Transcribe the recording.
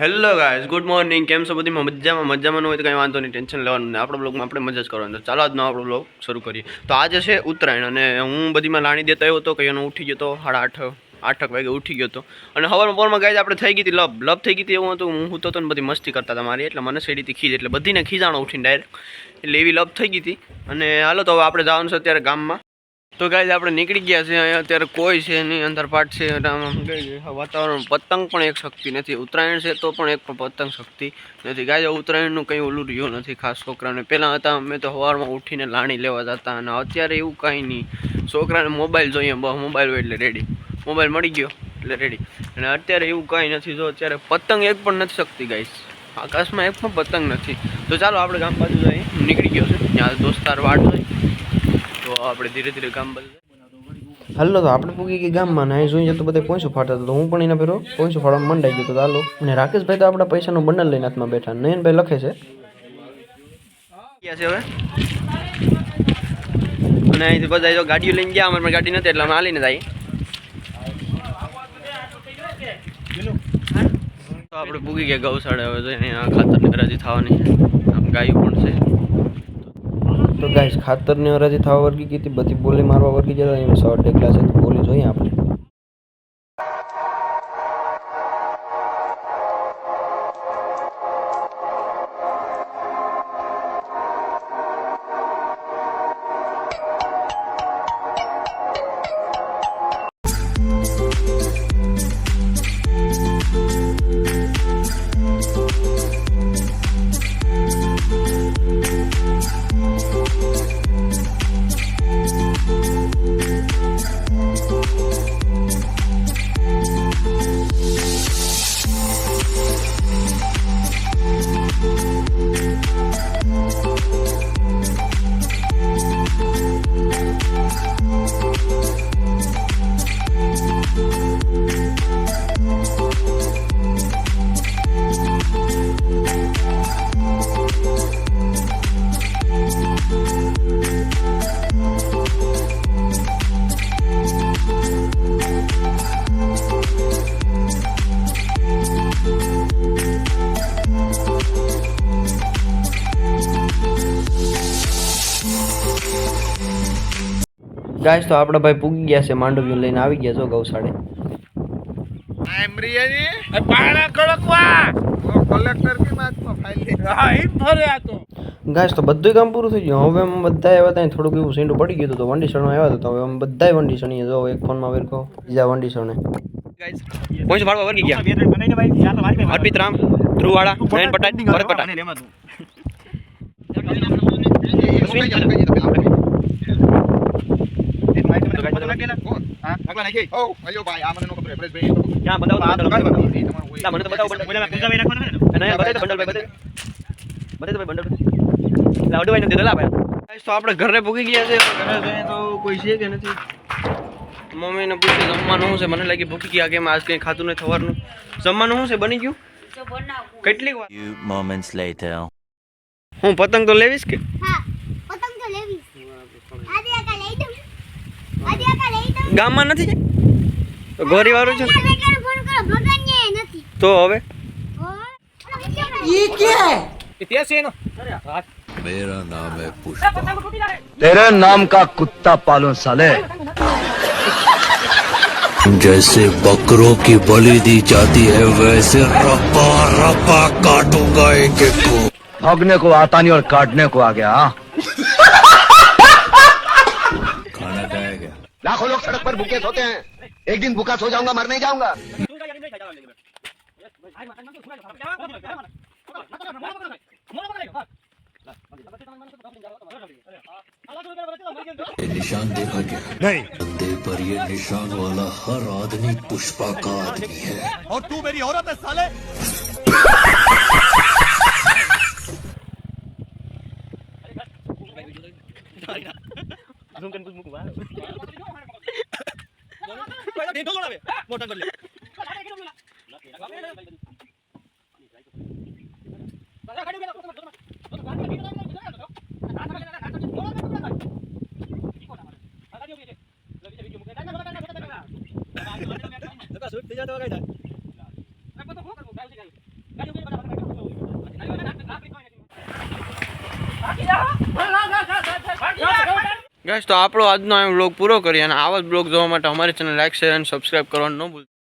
Hello guys, good morning. કેમ છો? બધી મજામાં હોય તો કંઈ વાંધો નહીં, ટેન્શન લેવાનું નહીં. આપણો બ્લોગમાં આપણે મજા જ કરવાનું. તો ચાલો આજનો આપણો બ્લોગ શરૂ કરીએ. તો આજે છે ઉત્તરાયણ અને હું બધીમાં લાણી દેતો આવ્યો હતો કે એનો ઉઠી ગયો હતો 8:30 વાગે ઉઠી ગયો હતો. અને સવારમાં પોરમાં ગાઈઝ આપણે થઈ ગઈ હતી લબ થઈ ગઈ હતી. એવું હતું હું સૂતો હતો ને બધી મસ્તી કરતા હતા મારી, એટલે મને સેડીથી ખીજ, એટલે બધીને ખીજાણો ઉઠીને ડાયરેક્ટ, એટલે એવી લબ થઈ ગઈ હતી. અને હાલો તો હવે આપણે જવાનું છે અત્યારે ગામમાં. તો ગાઈઝ આપણે નીકળી ગયા છે. અહીંયા અત્યારે કોઈ છે નહીં, અંધારપાટ છે. વાતાવરણ પતંગ પણ એક શક્તિ નથી. ઉત્તરાયણ છે તો પણ એક પણ પતંગ શક્તિ નથી. ગાઈઝ ઉત્તરાયણનું કંઈ ઓલું રહ્યું નથી ખાસ છોકરાને. પહેલાં હતા અમે તો સવારમાં ઉઠીને લાણી લેવા જતા, અને અત્યારે એવું કાંઈ નહીં. છોકરાને મોબાઈલ જોઈએ, બસ મોબાઈલ હોય એટલે રેડી, મોબાઈલ મળી ગયો એટલે રેડી. અને અત્યારે એવું કાંઈ નથી. જો અત્યારે પતંગ એક પણ નથી શકતી ગાઈઝ, આકાશમાં એક પણ પતંગ નથી. તો ચાલો આપણે ગામ બાજુ જઈએ. નીકળી ગયો છે ત્યાં દોસ્તાર વાટ હોય, તો આપણે ધીરે ધીરે ગામ બાજુ. હાલો તો આપણે પૂગી ગયા ગામમાં ને અહીં જોઈએ તો બધા પોઈસો ફાટતા, તો હું પણ એના પેલો પોઈસો ફાડવા મંડાઈ ગયો. તો ચાલો, અને રાકેશભાઈ તો આપણા પૈસાનું બંડલ લઈને હાથમાં બેઠા. નયનભાઈ લખે છે હવે, અને અહીંથી બધા જો ગાડીઓ લઈને ગયા, અમારે ગાડી નથી એટલે અમે હાલીને જાય. તો આપણે પૂગી ગયા ગૌશાળા. હવે અહીંયા ખાતરની હરાજી થવાની આમ ગાયું પણ છે. તો ગાઈસ ખાતરની હરાજી થવા વર્ગી ગઈ હતી, બધી બોલી મારવા વર્ગી જતા. એમ 100 ટેકલા છે, બોલી જોઈએ આપણે. ગાઈસ તો આપણા ભાઈ પૂગી ગયા છે, માંડવીઓ લઈને આવી ગયા છો ગૌશાળે. ગાઈસ તો બધું કામ પૂરું થઈ ગયું. હવે અમે બધા આવ્યા ત્યાં થોડુંક એવું સીંડું પડી ગયું હતું, તો વંડીસણો આવ્યા હતા. તો હવે અમે બધા વંડીસણીએ જો એક ફોનમાં વેરકો બીજા વંડીસણે ગાઈસ કોઈ ભાડવા વર્ગી ગયા. અર્પિત રામ, ધ્રુવાળા, નયન પટાઈ, ભરત પટાઈ. આપણે ઘરે પૂકી ગયા છે. ઘરે જઈએ તો કોઈ છે કે નથી. મમ્મીને પૂછે જમવાનું શું છે. મને લાગી ભૂખી ગયા કેમ આજ કંઈ ખાતું નહીં. થવાનું જમવાનું શું છે? બની ગયું કેટલીક વાર. હું પતંગ તો લેવીશ કે ગામમાં નથી તો ગોરી વાળું છે તો હવે मेरा नाम है पुष्पा, तेरे नाम का कुत्ता पालूं साले. जैसे बकरों की बलि दी जाती है वैसे रपा रपा काटूंगा एक एक को. भागने को आता नहीं और काटने को आ गया. खाना खाएगा. लाखों लोग सड़क पर भूखे सोते हैं, एक दिन भूखा सो जाऊंगा, मर नहीं जाऊंगा. निशान देखा क्या? नहीं. बंदे पर ये निशान वाला हर आदमी पुष्पा का आदमी है. और तू मेरी औरत है साले. ગાઈસ તો આપણો આજનો આ બ્લોગ પૂરો કરીએ અને આવા જ બ્લોગ જોવા માટે અમારી ચેનલ લાઈક શેર અને સબસ્ક્રાઈબ કરવાનું ન ભૂલતા.